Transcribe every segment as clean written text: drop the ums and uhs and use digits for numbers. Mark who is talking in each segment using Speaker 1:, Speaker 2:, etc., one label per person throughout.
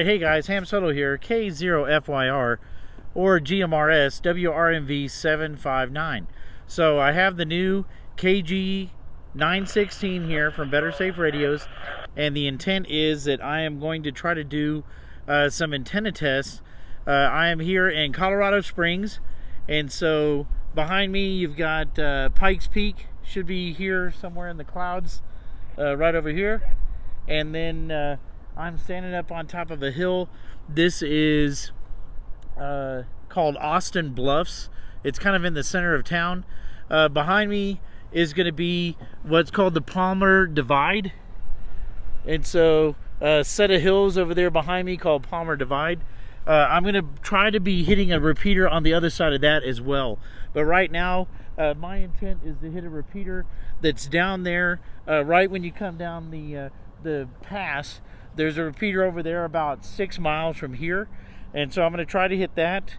Speaker 1: Alright, hey guys, Ham Solo here, K0FYR, or GMRS, WRMV759. So I have the new KG-916 here from Better Safe Radios, and the intent is that I am going to try to do some antenna tests. I am here in Colorado Springs, and so behind me you've got Pikes Peak, should be here somewhere in the clouds, right over here, and then I'm standing up on top of a hill. This is called Austin Bluffs. It's kind of in the center of town. Behind me is going to be what's called the Palmer Divide. And so a set of hills over there behind me called Palmer Divide. I'm going to try to be hitting a repeater on the other side of that as well. But right now, my intent is to hit a repeater that's down there, right when you come down the pass. There's a repeater over there about 6 miles from here, and so I'm going to try to hit that,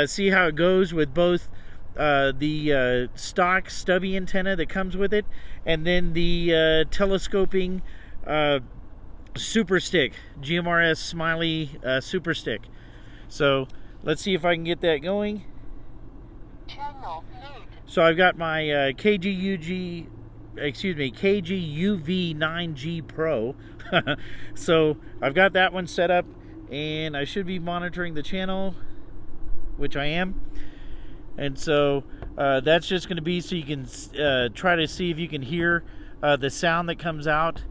Speaker 1: see how it goes with both the stock stubby antenna that comes with it, and then the telescoping super stick, GMRS Smiley super stick. So let's see if I can get that going. So I've got my KG-UV9G Pro. So I've got that one set up, and I should be monitoring the channel, which I am. And so that's just going to be so you can try to see if you can hear the sound that comes out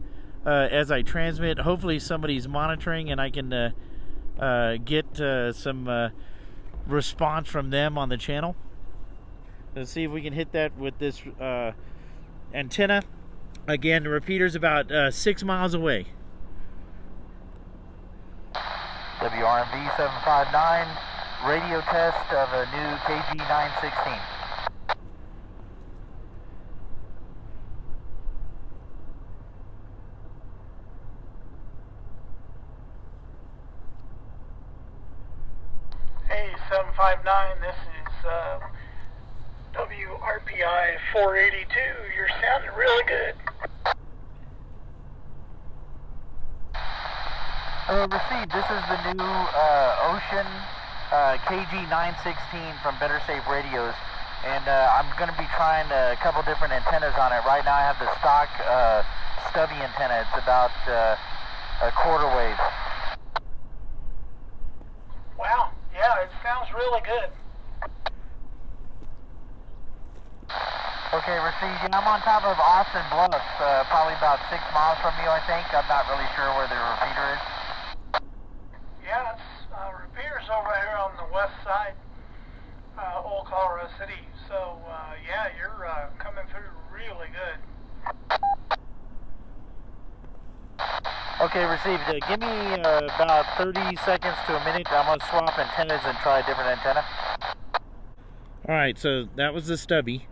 Speaker 1: as I transmit. Hopefully somebody's monitoring and I can get some response from them on the channel. Let's see if we can hit that with this antenna. Again, the repeater's about 6 miles away.
Speaker 2: WRMV 759, radio test of a new KG-916.
Speaker 3: Hey, 759, this is WRPI 482. You're sounding really good.
Speaker 2: Received. This is the new Ocean KG-916 from Better Safe Radios, and I'm going to be trying a couple different antennas on it. Right now I have the stock stubby antenna. It's about a quarter wave.
Speaker 3: Wow, yeah, it sounds really good.
Speaker 2: Okay, received. I'm on top of Austin Bluffs, probably about 6 miles from you, I think. I'm not really sure where the repeater is.
Speaker 3: Yeah, it's repeaters over here on the west side, Old Colorado City. So, yeah, you're coming through really good.
Speaker 2: Okay, received. Give me about 30 seconds to a minute. I'm going to swap antennas and try a different antenna.
Speaker 1: Alright, so that was the stubby.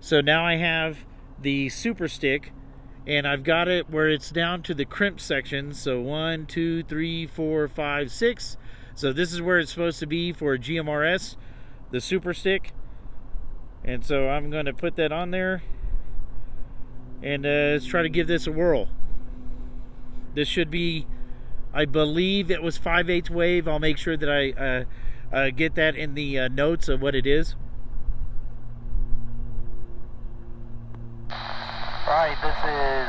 Speaker 1: So now I have the super stick, and I've got it where it's down to the crimp section. So 1, 2, 3, 4, 5, 6. So this is where it's supposed to be for a GMRS, the super stick. And so I'm going to put that on there, and let's try to give this a whirl. This should be, I believe it was 5/8 wave. I'll make sure that I get that in the notes of what it is.
Speaker 2: Alright, this is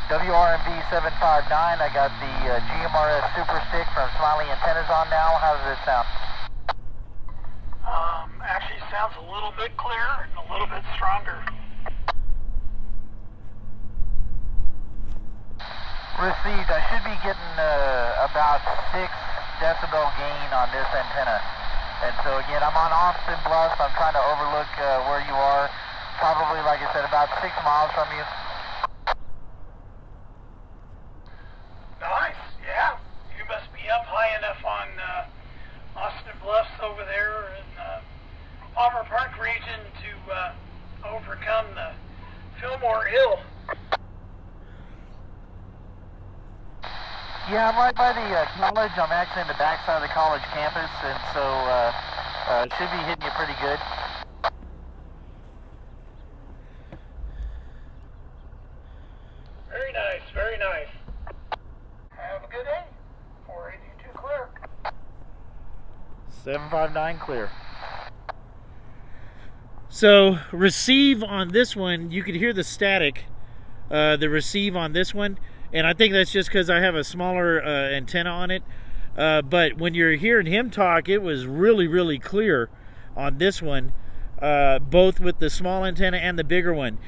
Speaker 2: WRMV 759. I got the GMRS Super Stick from Smiley Antennas on now. How does it sound?
Speaker 3: Actually sounds a little bit clearer and a little bit stronger.
Speaker 2: Received. I should be getting about 6 decibel gain on this antenna. And so again, I'm on Austin Bluffs. I'm trying to overlook where you are. Probably, like I said, about 6 miles from you.
Speaker 3: Nice, yeah. You must be up high enough on Austin Bluffs over there in Palmer Park region to overcome the Fillmore Hill.
Speaker 2: Yeah, I'm right by the college. I'm actually in the backside of the college campus, and so should be hitting you pretty good.
Speaker 3: Very nice, very nice. Have a good day.
Speaker 1: 759 clear. So receive on this one, you could hear the static, the receive on this one, and I think that's just because I have a smaller antenna on it. But when you're hearing him talk, it was really, really clear on this one, both with the small antenna and the bigger one.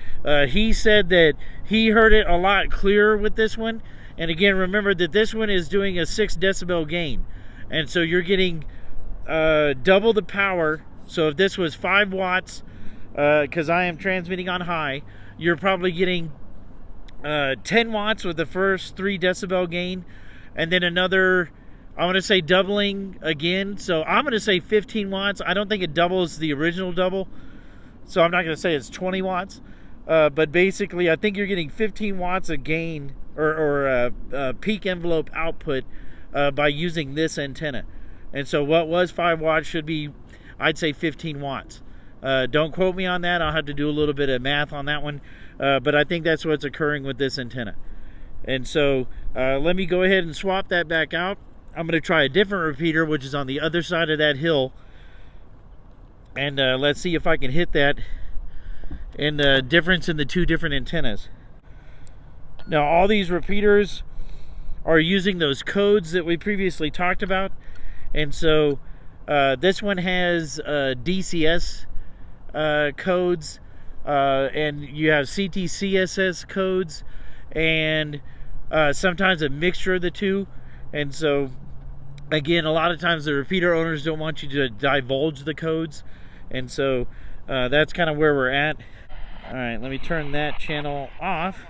Speaker 1: He said that he heard it a lot clearer with this one. And again, remember that this one is doing a 6 decibel gain. And so you're getting double the power. So if this was 5 watts, because I am transmitting on high, you're probably getting 10 watts with the first 3 decibel gain. And then another, I want to say doubling again. So I'm going to say 15 watts. I don't think it doubles the original double. So I'm not going to say it's 20 watts. But basically, I think you're getting 15 watts of gain or peak envelope output by using this antenna. And so what was 5 watts should be, I'd say 15 watts. Don't quote me on that. I'll have to do a little bit of math on that one. But I think that's what's occurring with this antenna. And so let me go ahead and swap that back out. I'm going to try a different repeater, which is on the other side of that hill. And let's see if I can hit that and the difference in the 2 different antennas. Now, all these repeaters are using those codes that we previously talked about. And so this one has DCS codes, and you have CTCSS codes, and sometimes a mixture of the two. And so, again, a lot of times the repeater owners don't want you to divulge the codes. And so that's kind of where we're at. All right, let me turn that channel off.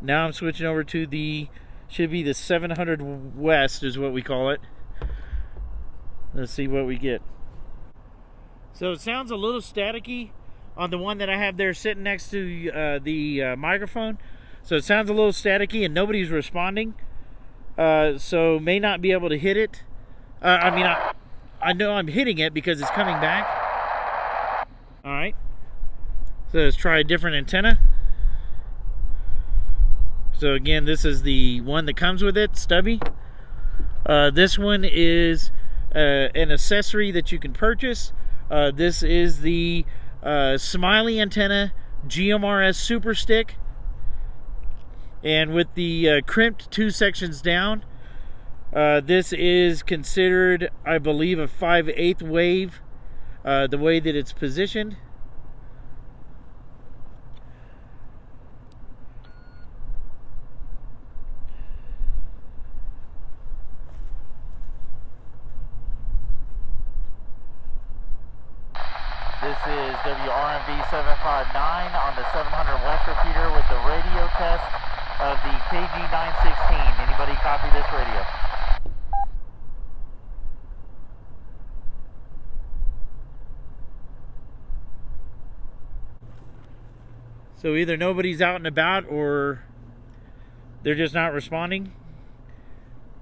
Speaker 1: Now I'm switching over to the, should be the 700 West is what we call it. Let's see what we get. So it sounds a little staticky on the one that I have there sitting next to the microphone. So it sounds a little staticky and nobody's responding. So may not be able to hit it. I know I'm hitting it because it's coming back. All right. So let's try a different antenna. So again, this is the one that comes with it, stubby. This one is an accessory that you can purchase. This is the Smiley antenna GMRS Super Stick. And with the crimped 2 sections down, this is considered, I believe, a 5/8 wave, the way that it's positioned. This is WRMV 759 on the 700 West repeater with the radio test of the KG-916. Anybody copy this radio? So either nobody's out and about or they're just not responding.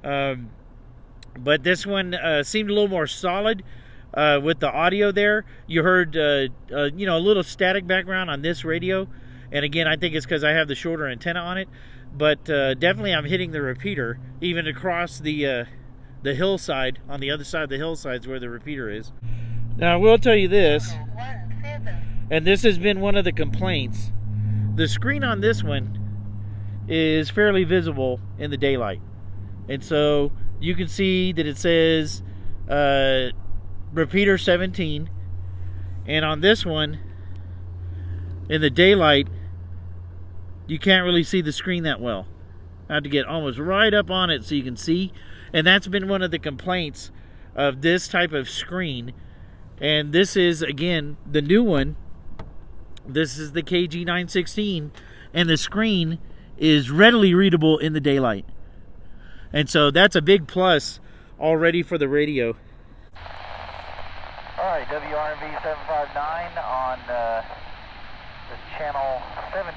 Speaker 1: But this one seemed a little more solid. With the audio there, you heard you know, a little static background on this radio, and again, I think it's because I have the shorter antenna on it. But definitely, I'm hitting the repeater even across the hillside. On the other side of the hillside is where the repeater is. Now, I will tell you this, and this has been one of the complaints. The screen on this one is fairly visible in the daylight, and so you can see that it says repeater 17, and on this one in the daylight you can't really see the screen that well. I have to get almost right up on it so you can see, and that's been one of the complaints of this type of screen. And this is, again, the new one. This is the KG-916, and the screen is readily readable in the daylight, and so that's a big plus already for the radio.
Speaker 2: All right, WRMV 759 on the channel 17,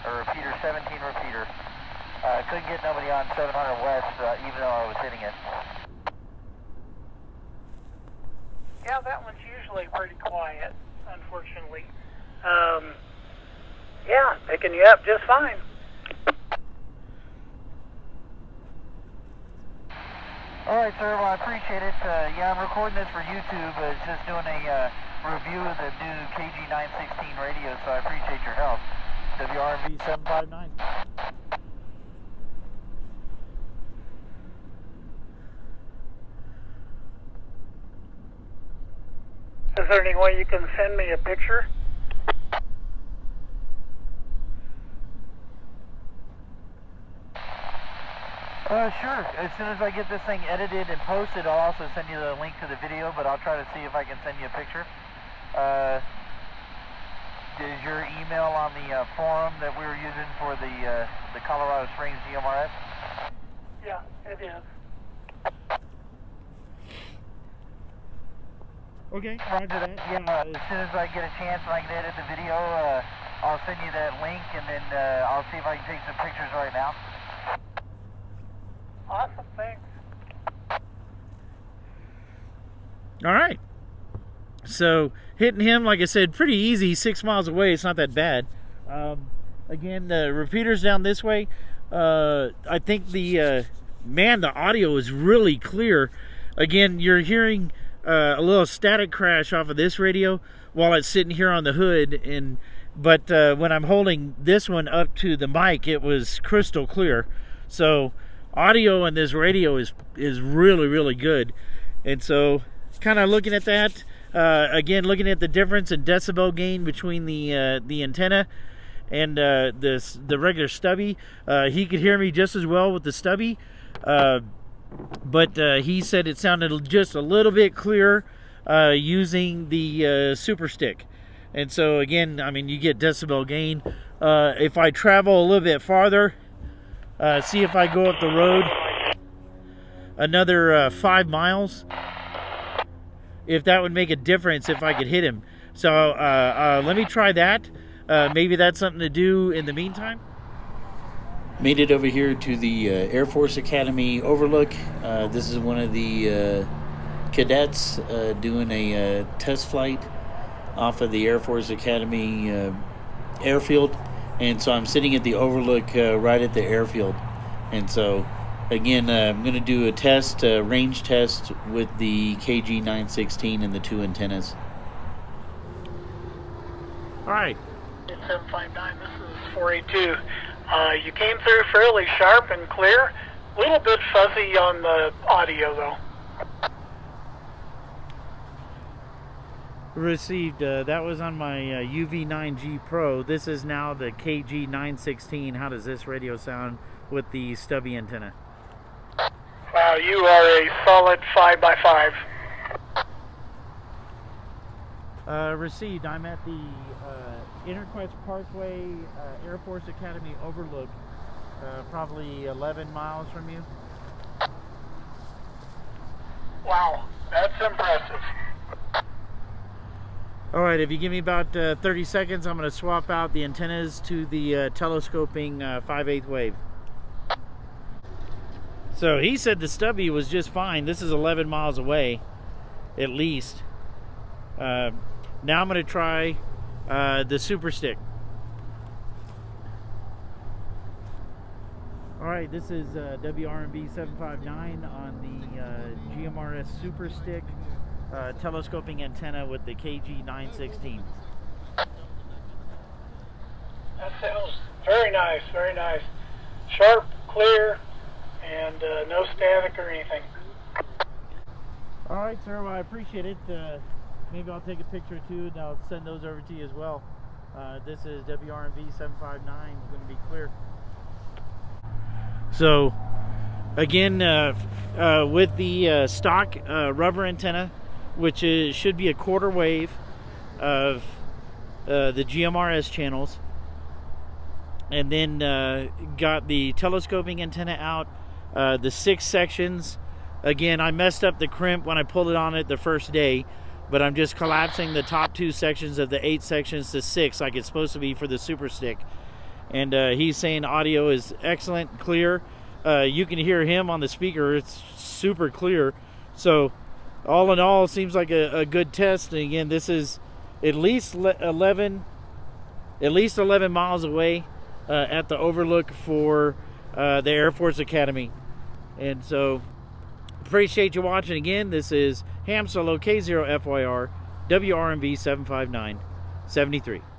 Speaker 2: or repeater 17 repeater. Couldn't get nobody on 700 West, even though I was hitting it.
Speaker 3: Yeah, that one's usually pretty quiet, unfortunately. Yeah, picking you up just fine.
Speaker 2: All right, sir. Well, I appreciate it. Yeah, I'm recording this for YouTube. It's just doing a review of the new KG-916 radio, so I appreciate your help.
Speaker 1: WRMV 759.
Speaker 3: Is there any way you can send me a picture?
Speaker 2: Sure. As soon as I get this thing edited and posted, I'll also send you the link to the video, but I'll try to see if I can send you a picture. Is your email on the forum that we were using for the Colorado Springs GMRS?
Speaker 3: Yeah, it is.
Speaker 1: Okay, roger that.
Speaker 2: Yeah, as soon as I get a chance and I can edit the video, I'll send you that link, and then I'll see if I can take some pictures right now.
Speaker 3: Awesome, thanks.
Speaker 1: All right. So hitting him, like I said, pretty easy. 6 miles away. It's not that bad. Again, the repeaters down this way. I think the audio is really clear. Again, you're hearing a little static crash off of this radio while it's sitting here on the hood, but when I'm holding this one up to the mic, it was crystal clear. So audio in this radio is really, really good. And so kind of looking at that, again, looking at the difference in decibel gain between the antenna and the regular stubby. He could hear me just as well with the stubby, but he said it sounded just a little bit clearer using the super stick. And so again, I mean, you get decibel gain. If I travel a little bit farther, see if I go up the road another 5 miles, if that would make a difference if I could hit him. So let me try that. Maybe that's something to do in the meantime. Made it over here to the Air Force Academy overlook. This is one of the cadets doing a test flight off of the Air Force Academy airfield. And so I'm sitting at the overlook right at the airfield. And so again, I'm going to do a test, range test with the KG-916 and the 2 antennas. All right.
Speaker 3: It's 759, this is 482. You came through fairly sharp and clear. A little bit fuzzy on the audio though.
Speaker 1: Received. That was on my UV9G Pro. This is now the KG-916. How does this radio sound with the stubby antenna?
Speaker 3: Wow, you are a solid 5x5.
Speaker 1: Received. I'm at the Interquest Parkway Air Force Academy overlook, probably 11 miles from you.
Speaker 3: Wow, that's impressive.
Speaker 1: All right, if you give me about 30 seconds, I'm going to swap out the antennas to the telescoping 5/8 wave. So he said the stubby was just fine. This is 11 miles away, at least. Now I'm going to try the super stick. All right, this is WRMV 759 on the GMRS super stick telescoping antenna with the KG-916.
Speaker 3: That sounds very nice, very nice. Sharp, clear, and no static or anything.
Speaker 1: All right, sir, well, I appreciate it. Maybe I'll take a picture or two and I'll send those over to you as well. This is WRMV 759, going to be clear. So again, with the stock rubber antenna, which should be a quarter wave of the GMRS channels, and then got the telescoping antenna out, the 6 sections. Again, I messed up the crimp when I pulled it on it the first day, but I'm just collapsing the top 2 sections of the 8 sections to 6 like it's supposed to be for the super stick. And he's saying audio is excellent, clear. You can hear him on the speaker. It's super clear. So all in all, seems like a good test. And again, this is at least 11 miles away at the overlook for the Air Force Academy. And so Appreciate you watching again. This is Ham Solo K0FYR WRMV 759 73.